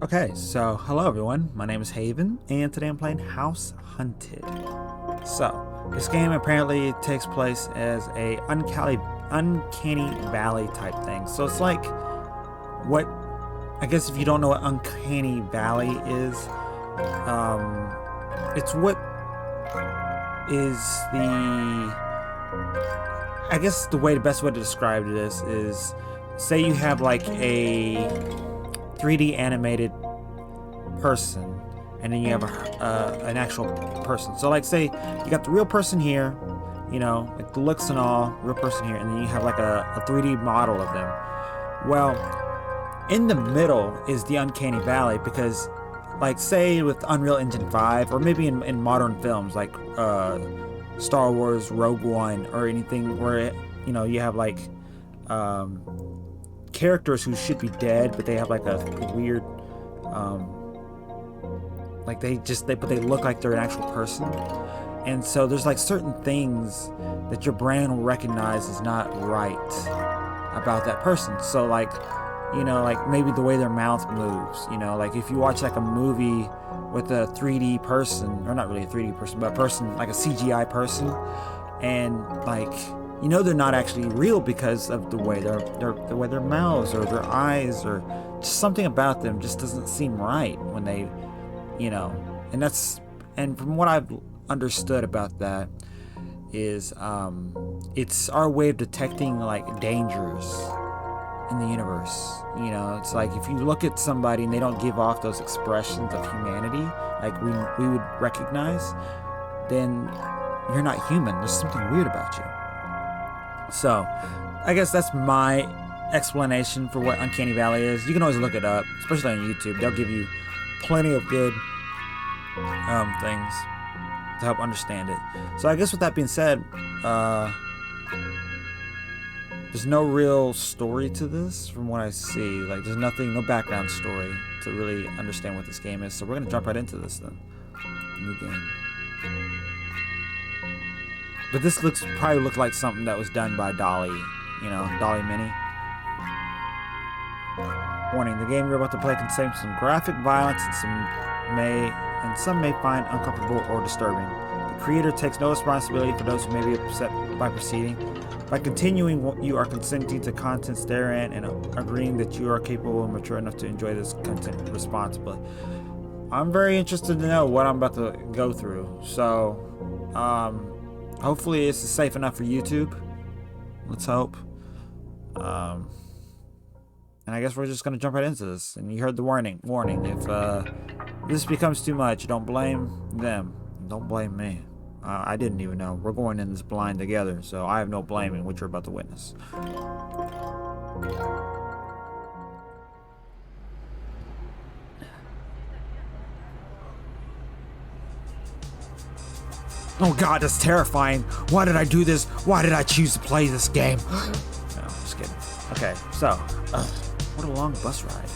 Okay, so hello everyone, my name is Haven, and today I'm playing House Hunted. So, this game apparently takes place as a uncanny valley type thing. So it's like, what, I guess if you don't know what Uncanny Valley is, it's what is I guess the best way to describe this is, say you have like a 3D animated person, and then you have an actual person. So like, say you got the real person here, like the looks and all, real person here, and then you have like a 3D model of them. Well, in the middle is the Uncanny Valley, because like, say with Unreal Engine 5, or maybe in modern films like Star Wars Rogue One, or anything where you have like characters who should be dead, but they have like a weird like but they look like they're an actual person. And so there's like certain things that your brain will recognize is not right about that person. So like, like maybe the way their mouth moves, like if you watch like a movie with a 3D person, or not really a 3D person, but a person like a CGI person, and like, they're not actually real because of the way the way their mouths or their eyes, or just something about them just doesn't seem right when they, and from what I've understood about that is, it's our way of detecting like dangers in the universe. It's like if you look at somebody and they don't give off those expressions of humanity like we would recognize, then you're not human. There's something weird about you. So, I guess that's my explanation for what Uncanny Valley is. You can always look it up, especially on YouTube. They'll give you plenty of good things to help understand it. So I guess with that being said, there's no real story to this from what I see. Like, there's no background story to really understand what this game is. So we're gonna jump right into this then. New game. But this probably looked like something that was done by Dolly, Dolly Mini. Warning: the game you're about to play contains some graphic violence, and some may find uncomfortable or disturbing. The creator takes no responsibility for those who may be upset by proceeding. By continuing, you are consenting to contents therein and agreeing that you are capable and mature enough to enjoy this content responsibly. I'm very interested to know what I'm about to go through. So, hopefully this is safe enough for YouTube. Let's hope. And I guess we're just gonna jump right into this. And you heard the warning. If this becomes too much, don't blame them. Don't blame me. I didn't even know. We're going in this blind together, so I have no blame in what you're about to witness. Oh god, that's terrifying. Why did I do this? Why did I choose to play this game? No, just kidding. Okay, so, what a long bus ride.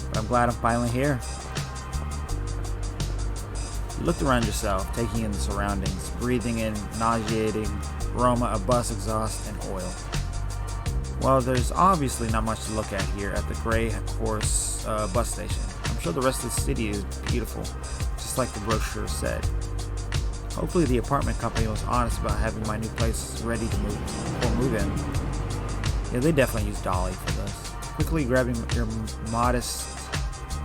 But I'm glad I'm finally here. You looked around yourself, taking in the surroundings, breathing in nauseating aroma of bus exhaust and oil. Well, there's obviously not much to look at here at the Gray Horse bus station. I'm sure the rest of the city is beautiful, just like the brochure said. Hopefully the apartment company was honest about having my new place ready to move in. Yeah, they definitely used Dolly for this. Quickly grabbing your modest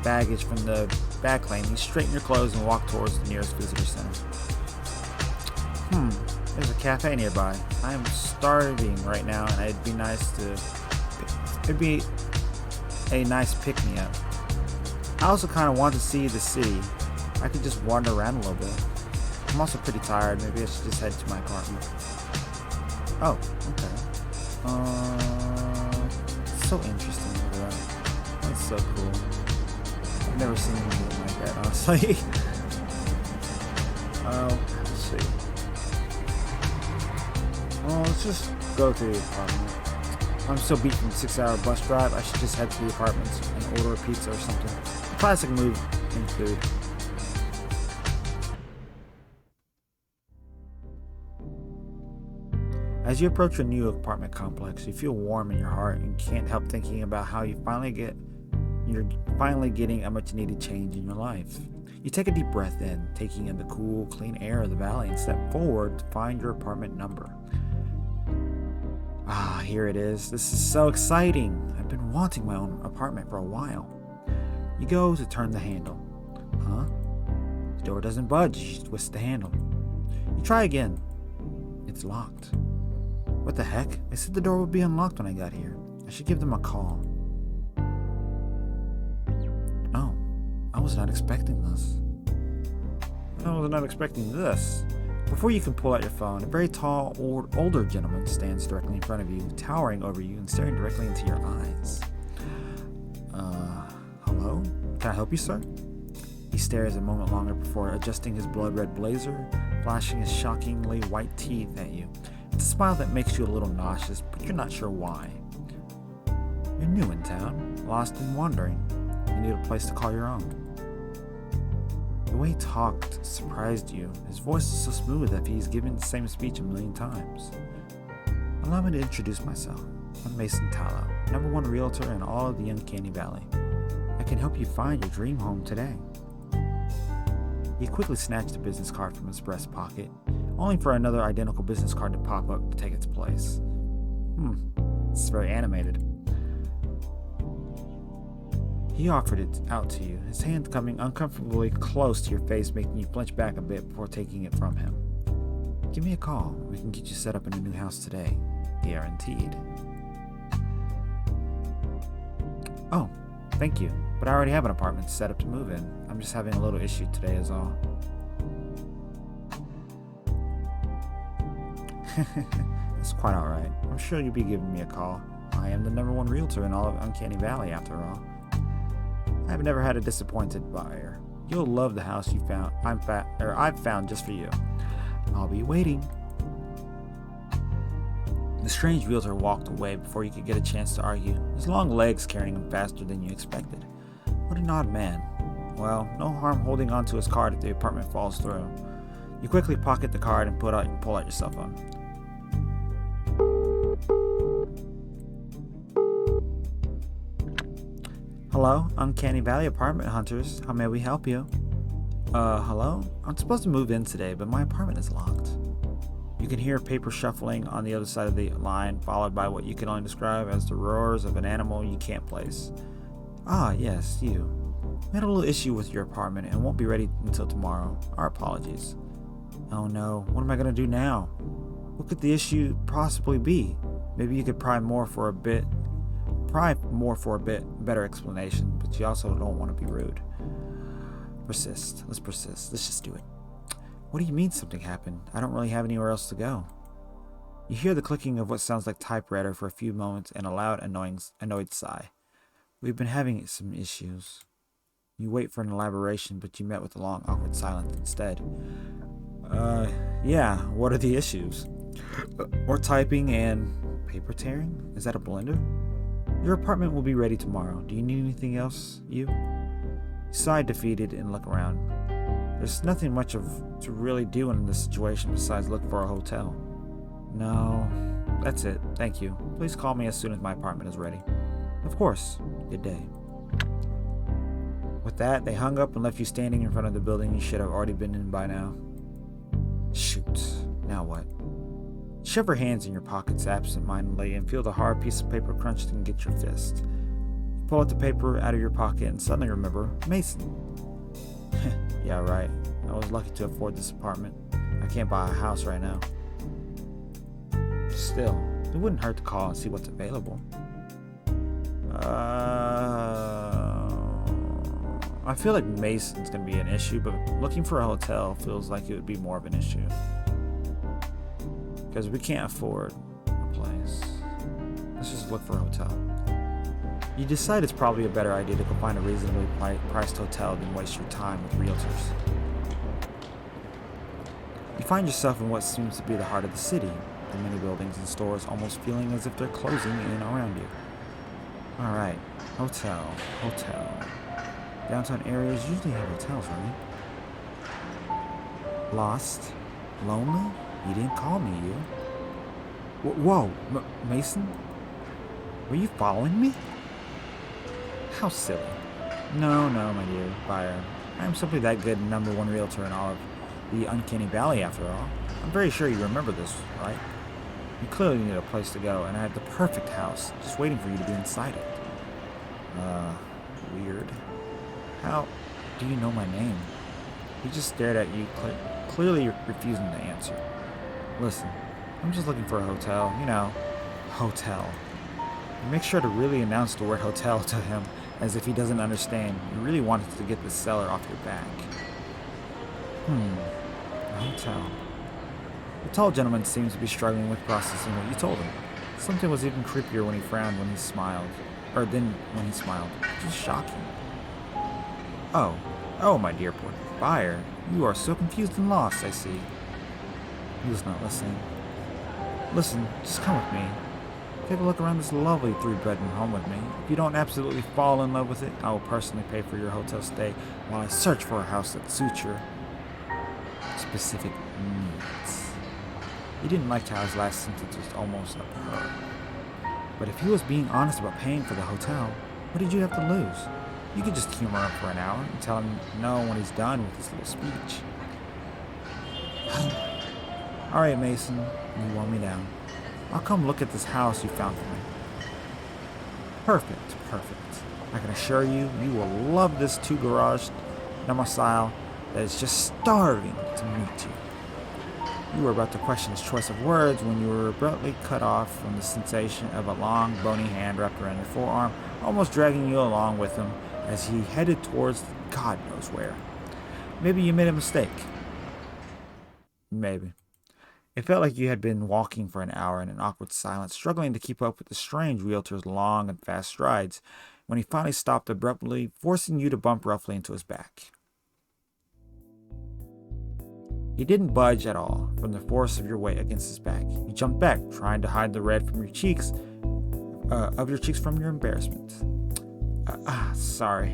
baggage from the back lane, you straighten your clothes and walk towards the nearest visitor center. There's a cafe nearby. I am starving right now, and it'd be a nice pick-me-up. I also kind of want to see the city. I could just wander around a little bit. I'm also pretty tired. Maybe I should just head to my apartment. Oh, okay. So interesting over there. That's so cool. I've never seen anything like that, honestly. Let's see. Well, let's just go to the apartment. I'm so beat from the 6-hour bus drive, I should just head to the apartments and order a pizza or something. A classic move in food. As you approach your new apartment complex, you feel warm in your heart and can't help thinking about how you finally get You're finally getting a much needed change in your life. You take a deep breath in, taking in the cool, clean air of the valley, and step forward to find your apartment number. Ah, here it is. This is so exciting. I've been wanting my own apartment for a while. You go to turn the handle. Huh? The door doesn't budge. You twist the handle. You try again. It's locked. What the heck? They said the door would be unlocked when I got here. I should give them a call. Oh, I was not expecting this. Before you can pull out your phone, a very tall, older gentleman stands directly in front of you, towering over you and staring directly into your eyes. Hello? Can I help you, sir? He stares a moment longer before adjusting his blood-red blazer, flashing his shockingly white teeth at you. It's a smile that makes you a little nauseous, but you're not sure why. You're new in town, lost and wandering. You need a place to call your own. The way he talked surprised you. His voice is so smooth that he's given the same speech a million times. Allow me to introduce myself. I'm Mason Tallow, #1 realtor in all of the Uncanny Valley. I can help you find your dream home today. He quickly snatched a business card from his breast pocket, only for another identical business card to pop up to take its place. It's very animated. He offered it out to you, his hand coming uncomfortably close to your face, making you flinch back a bit before taking it from him. Give me a call. We can get you set up in a new house today. Guaranteed. Oh, thank you. But I already have an apartment set up to move in. I'm just having a little issue today is all. It's quite alright. I'm sure you'll be giving me a call. I am the #1 realtor in all of Uncanny Valley after all. I've never had a disappointed buyer. You'll love the house I've found just for you. I'll be waiting. The strange realtor walked away before you could get a chance to argue, his long legs carrying him faster than you expected. What an odd man. Well, no harm holding onto his card if the apartment falls through. You quickly pocket the card and pull out your cell phone. Hello, Uncanny Valley Apartment Hunters. How may we help you? Hello? I'm supposed to move in today, but my apartment is locked. You can hear paper shuffling on the other side of the line, followed by what you can only describe as the roars of an animal you can't place. Ah, yes, you. We had a little issue with your apartment and won't be ready until tomorrow. Our apologies. Oh no, what am I going to do now? What could the issue possibly be? Maybe you could pry more for a bit better explanation, but you also don't want to be rude. Persist. Let's persist. Let's just do it. What do you mean something happened? I don't really have anywhere else to go. You hear the clicking of what sounds like typewriter for a few moments and a loud, annoyed sigh. We've been having some issues. You wait for an elaboration, but you met with a long, awkward silence instead. Yeah, what are the issues? More typing and paper tearing? Is that a blender? Your apartment will be ready tomorrow. Do you need anything else, you? You sigh defeated and look around. There's nothing much to really do in this situation besides look for a hotel. No, that's it. Thank you. Please call me as soon as my apartment is ready. Of course. Good day. With that, they hung up and left you standing in front of the building you should have already been in by now. Shoot. Now what? Shove your hands in your pockets absent-mindedly and feel the hard piece of paper crunched against your fist. You pull out the paper out of your pocket and suddenly remember Mason. Yeah, right. I was lucky to afford this apartment. I can't buy a house right now. Still, it wouldn't hurt to call and see what's available. I feel like Mason's gonna be an issue, but looking for a hotel feels like it would be more of an issue. Because we can't afford a place. Let's just look for a hotel. You decide it's probably a better idea to go find a reasonably priced hotel than waste your time with realtors. You find yourself in what seems to be the heart of the city, the many buildings and stores almost feeling as if they're closing in around you. Alright, hotel. Downtown areas usually have hotels, right? Lost? Lonely? You didn't call me, you. Whoa, Mason? Were you following me? How silly. No, no, my dear buyer. I am simply that good number one realtor in all of the Uncanny Valley, after all. I'm very sure you remember this, right? You clearly need a place to go, and I have the perfect house, just waiting for you to be inside it. Uh, Weird. How do you know my name? He just stared at you, clearly refusing to answer. Listen, I'm just looking for a hotel, hotel. Make sure to really announce the word hotel to him, as if he doesn't understand. You really wanted to get the seller off your back. A hotel. The tall gentleman seemed to be struggling with processing what you told him. Something was even creepier when he frowned when he smiled. Or then when he smiled. Just shocking. Oh, my dear buyer. You are so confused and lost, I see. He was not listening. Listen, just come with me. Take a look around this lovely 3-bedroom home with me. If you don't absolutely fall in love with it, I will personally pay for your hotel stay while I search for a house that suits your specific needs. He didn't like how his last sentence was almost a purr. But if he was being honest about paying for the hotel, what did you have to lose? You could just humor him for an hour and tell him no when he's done with his little speech. Alright, Mason, you wore me down. I'll come look at this house you found for me. Perfect. I can assure you, you will love this 2-garage domicile that is just starving to meet you. You were about to question his choice of words when you were abruptly cut off from the sensation of a long, bony hand wrapped around your forearm, almost dragging you along with him as he headed towards God knows where. Maybe you made a mistake. Maybe. It felt like you had been walking for an hour in an awkward silence, struggling to keep up with the strange realtor's long and fast strides, when he finally stopped abruptly, forcing you to bump roughly into his back. He didn't budge at all from the force of your weight against his back. You jumped back, trying to hide the red from your cheeks, from your embarrassment. Sorry.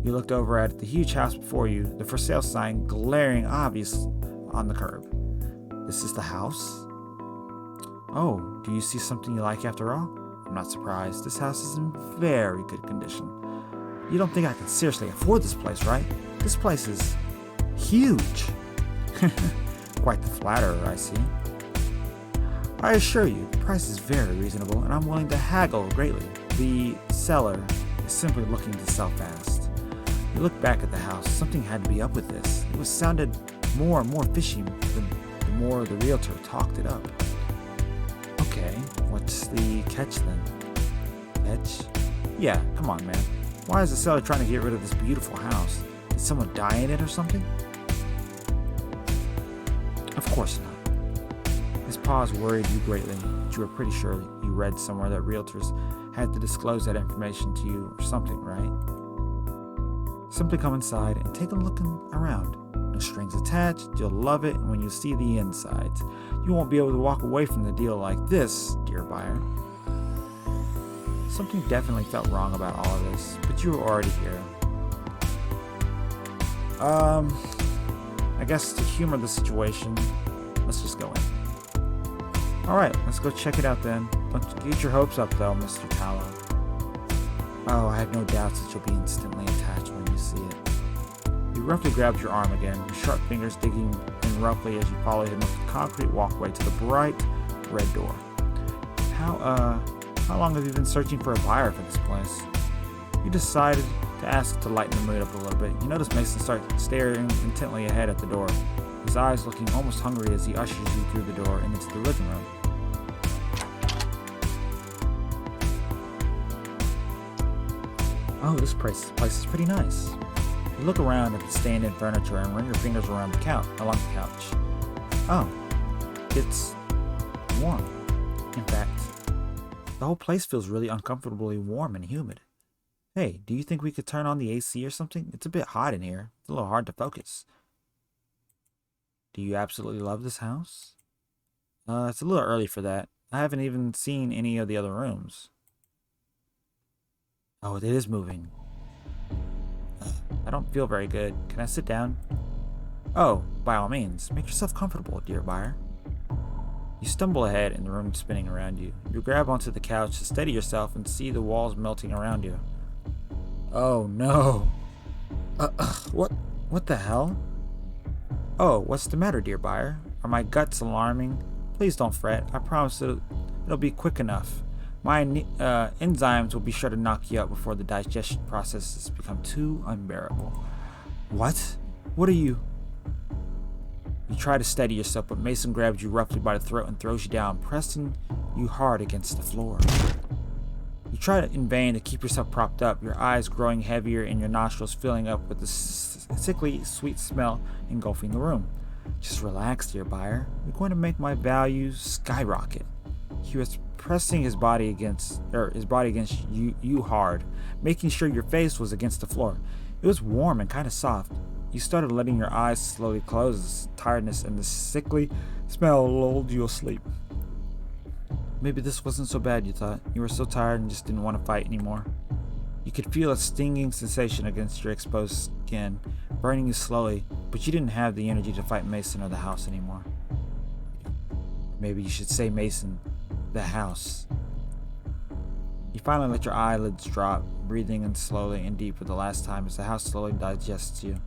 You looked over at the huge house before you, the for sale sign glaring obvious on the curb. This is the house? Oh, do you see something you like after all? I'm not surprised. This house is in very good condition. You don't think I can seriously afford this place, right? This place is huge. Quite the flatterer, I see. I assure you, the price is very reasonable, and I'm willing to haggle greatly. The seller is simply looking to sell fast. You look back at the house. Something had to be up with this. It was sounded more and more fishy the more the realtor talked it up. Okay, what's the catch then? Catch? Yeah, come on, man. Why is the seller trying to get rid of this beautiful house? Did someone die in it or something? Of course not. His pause worried you greatly, but you were pretty sure you read somewhere that realtors had to disclose that information to you or something, right? Simply come inside and take a look around. No strings attached, you'll love it when you see the insides. You won't be able to walk away from the deal like this, dear buyer. Something definitely felt wrong about all of this, but you were already here. I guess to humor the situation, let's just go in. Alright, let's go check it out then. Don't get your hopes up though, Mr. Tallow. Oh, I have no doubts that you'll be instantly attached when you see it. He roughly grabs your arm again, his sharp fingers digging in roughly as you follow him up the concrete walkway to the bright red door. How long have you been searching for a buyer for this place? You decided to ask to lighten the mood up a little bit. You notice Mason starts staring intently ahead at the door, his eyes looking almost hungry as he ushers you through the door and into the living room. Oh, this place is pretty nice. You look around at the stand-in furniture and run your fingers along the couch. Oh, it's warm. In fact, the whole place feels really uncomfortably warm and humid. Hey, do you think we could turn on the AC or something? It's a bit hot in here. It's a little hard to focus. Do you absolutely love this house? It's a little early for that. I haven't even seen any of the other rooms. Oh, it is moving. I don't feel very good. Can I sit down? Oh, by all means. Make yourself comfortable, dear buyer. You stumble ahead in the room spinning around you. You grab onto the couch to steady yourself and see the walls melting around you. Oh no. What the hell? Oh, what's the matter, dear buyer? Are my guts alarming? Please don't fret. I promise it'll be quick enough. My enzymes will be sure to knock you out before the digestion processes become too unbearable. What? What are you? You try to steady yourself, but Mason grabs you roughly by the throat and throws you down, pressing you hard against the floor. You try in vain to keep yourself propped up, your eyes growing heavier and your nostrils filling up with the sickly sweet smell engulfing the room. Just relax, dear buyer. You're going to make my values skyrocket. He was pressing his body against you hard, making sure your face was against the floor. It was warm and kind of soft. You started letting your eyes slowly close as tiredness and the sickly smell lulled you asleep. Maybe this wasn't so bad, you thought. You were so tired and just didn't want to fight anymore. You could feel a stinging sensation against your exposed skin, burning you slowly, but you didn't have the energy to fight Mason or the house anymore. Maybe you should say Mason, the house. You finally let your eyelids drop, breathing in slowly and deep for the last time as the house slowly digests you.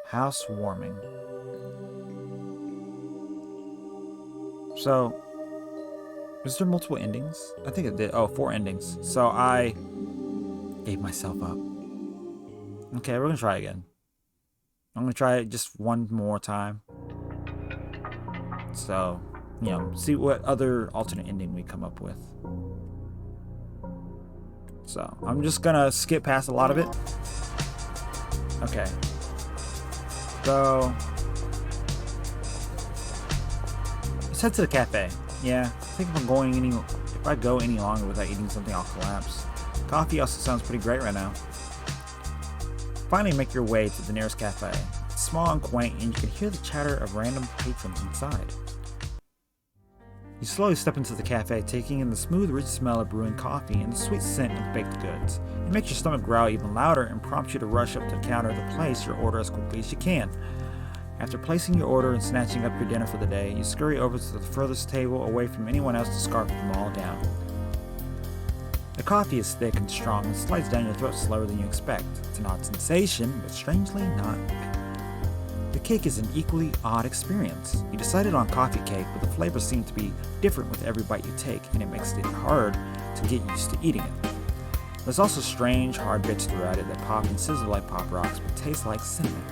Housewarming. So, is there multiple endings? I think it did. Oh, 4 endings. So I gave myself up. Okay, we're gonna try again. I'm gonna try it just one more time. So, see what other alternate ending we come up with. So, I'm just gonna skip past a lot of it. Okay. So, let's head to the cafe. Yeah, I think if I go any longer without eating something, I'll collapse. Coffee also sounds pretty great right now. Finally make your way to the nearest cafe. It's small and quaint, and you can hear the chatter of random patrons inside. You slowly step into the cafe, taking in the smooth, rich smell of brewing coffee and the sweet scent of baked goods. It makes your stomach growl even louder and prompts you to rush up to the counter to place your order as quickly as you can. After placing your order and snatching up your dinner for the day, you scurry over to the furthest table away from anyone else to scarf them all down. The coffee is thick and strong and slides down your throat slower than you expect. It's an odd sensation, but strangely not. The cake is an equally odd experience. You decided on coffee cake, but the flavors seem to be different with every bite you take, and it makes it hard to get used to eating it. There's also strange, hard bits throughout it that pop and sizzle like pop rocks, but taste like cinnamon.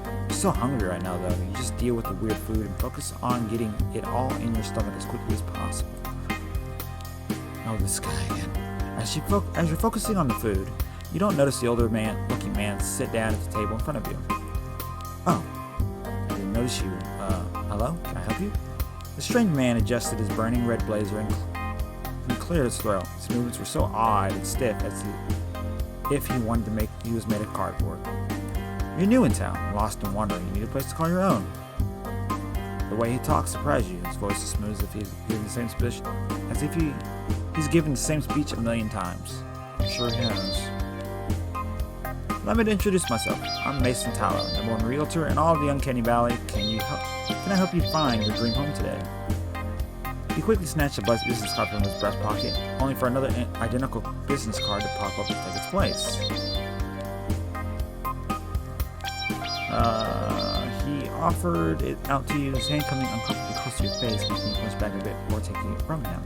You're so hungry right now, though. You just deal with the weird food and focus on getting it all in your stomach as quickly as possible. Oh, this guy again. As you're focusing on the food, you don't notice the older looking man sit down at the table in front of you. Oh, I didn't notice you. Hello? Can I help you? The strange man adjusted his burning red blazer and cleared his throat. His movements were so odd and stiff as if he was made of cardboard. You're new in town, lost and wandering. You need a place to call your own. The way he talks surprised you. His voice is smooth as if he's given the same speech, he's given the same speech 1,000,000 times. I'm sure he has. Let me introduce myself. I'm Mason Tallow, number 1 realtor in all of the Uncanny Valley. Can I help you find your dream home today? He quickly snatched a business card from his breast pocket, only for another identical business card to pop up and take its place. He offered it out to you, his hand coming uncomfortably close to your face, making you push back a bit before taking it from him.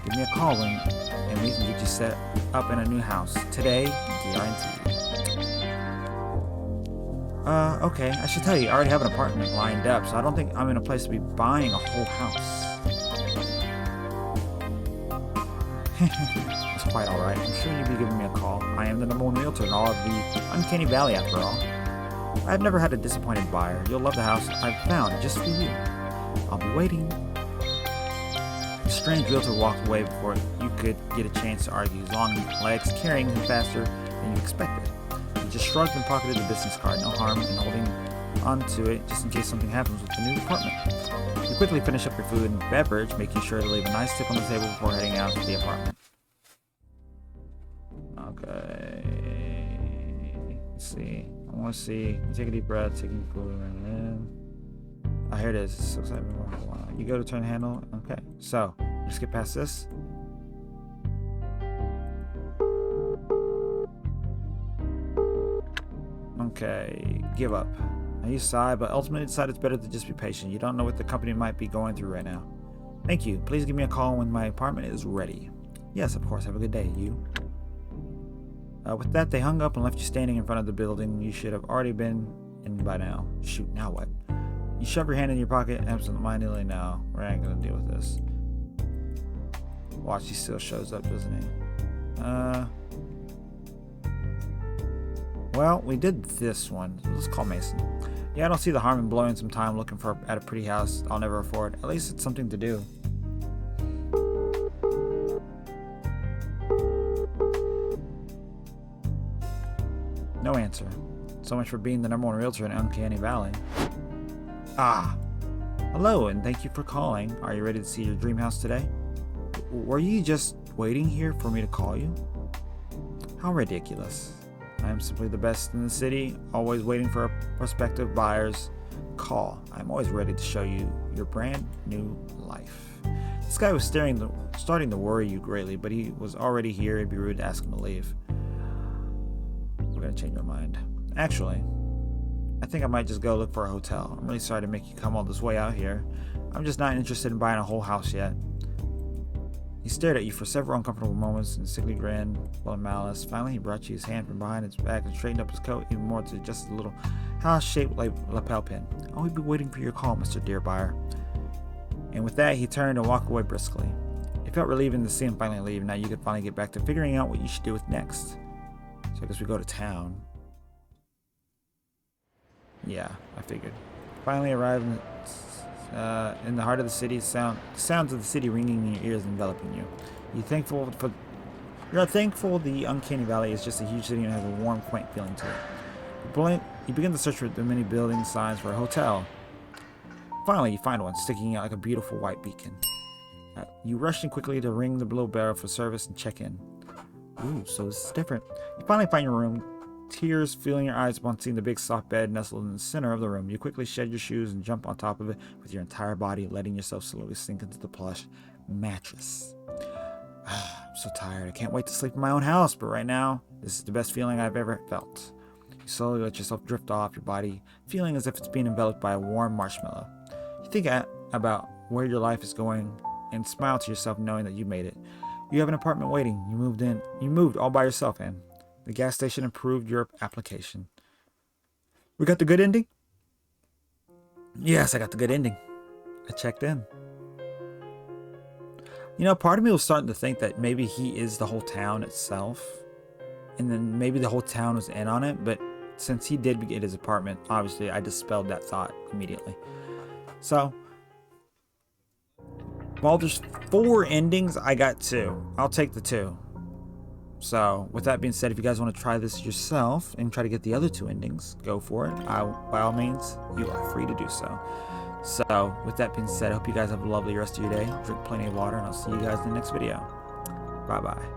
Give me a call and we can get you set up in a new house. Today, guaranteed. Okay, I should tell you, I already have an apartment lined up, so I don't think I'm in a place to be buying a whole house. That's quite alright. I'm sure you'll be giving me a call. I am the number 1 realtor in all of the Uncanny Valley, after all. I've never had a disappointed buyer. You'll love the house I've found just for you. I'll be waiting. The strange realtor walked away before you could get a chance to argue, his long legs carrying him faster than you expected. He just shrugged and pocketed the business card. No harm in holding on to it just in case something happens with the new apartment. You quickly finish up your food and beverage, making sure to leave a nice tip on the table before heading out to the apartment. Okay. Let's see. I want to see. Take a deep breath, taking food and in. Oh, here it is. So excited. You go to turn the handle. Okay. So, let's get past this. Okay, give up. Now you sigh, but ultimately decide it's better to just be patient. You don't know what the company might be going through right now. Thank you. Please give me a call when my apartment is ready. Yes, of course. Have a good day, you. With that, they hung up and left you standing in front of the building you should have already been in by now. Shoot, now what? You shove your hand in your pocket absentmindedly. No, we ain't gonna deal with this. Watch, he still shows up, doesn't he? Well, we did this one. Let's call Mason. Yeah, I don't see the harm in blowing some time looking at a pretty house I'll never afford. At least it's something to do. No answer. So much for being the #1 realtor in Uncanny Valley. Ah! Hello, and thank you for calling. Are you ready to see your dream house today? Were you just waiting here for me to call you? How ridiculous. I am simply the best in the city, always waiting for a prospective buyer's call. I'm always ready to show you your brand new life. This guy was starting to worry you greatly, but he was already here. It'd be rude to ask him to leave. We're going to change our mind. Actually, I think I might just go look for a hotel. I'm really sorry to make you come all this way out here. I'm just not interested in buying a whole house yet. He stared at you for several uncomfortable moments and sickly grin full of malice. Finally, he brought you his hand from behind his back and straightened up his coat even more to just a little house-shaped lapel pin. I'll be waiting for your call, Mr. Dear Buyer. And with that, he turned and walked away briskly. It felt relieving to see him finally leave. Now you could finally get back to figuring out what you should do with next. So I guess we go to town. Yeah, I figured. Finally arrived in the heart of the city, sounds of the city ringing in your ears, enveloping you. You're thankful the Uncanny Valley is just a huge city and has a warm, quaint feeling to it. You begin to search for the many building signs for a hotel. Finally, you find one sticking out like a beautiful white beacon. You rush in quickly to ring the little bell for service and check in. Ooh, so this is different. You finally find your room. Tears filling your eyes upon seeing the big soft bed nestled in the center of the room. You quickly shed your shoes and jump on top of it with your entire body, letting yourself slowly sink into the plush mattress. I'm so tired. I can't wait to sleep in my own house, but right now, this is the best feeling I've ever felt. You slowly let yourself drift off your body, feeling as if it's being enveloped by a warm marshmallow. You think about where your life is going and smile to yourself knowing that you made it. You have an apartment waiting. You moved all by yourself, and the gas station approved your application. We got the good ending? Yes, I got the good ending. I checked in. You know, part of me was starting to think that maybe he is the whole town itself. And then maybe the whole town was in on it. But since he did get his apartment, obviously I dispelled that thought immediately. So, while there's 4 endings, I got 2. I'll take the 2. So, with that being said, if you guys want to try this yourself and try to get the other 2 endings, go for it. By all means, you are free to do so. So, with that being said, I hope you guys have a lovely rest of your day. Drink plenty of water, and I'll see you guys in the next video. Bye-bye.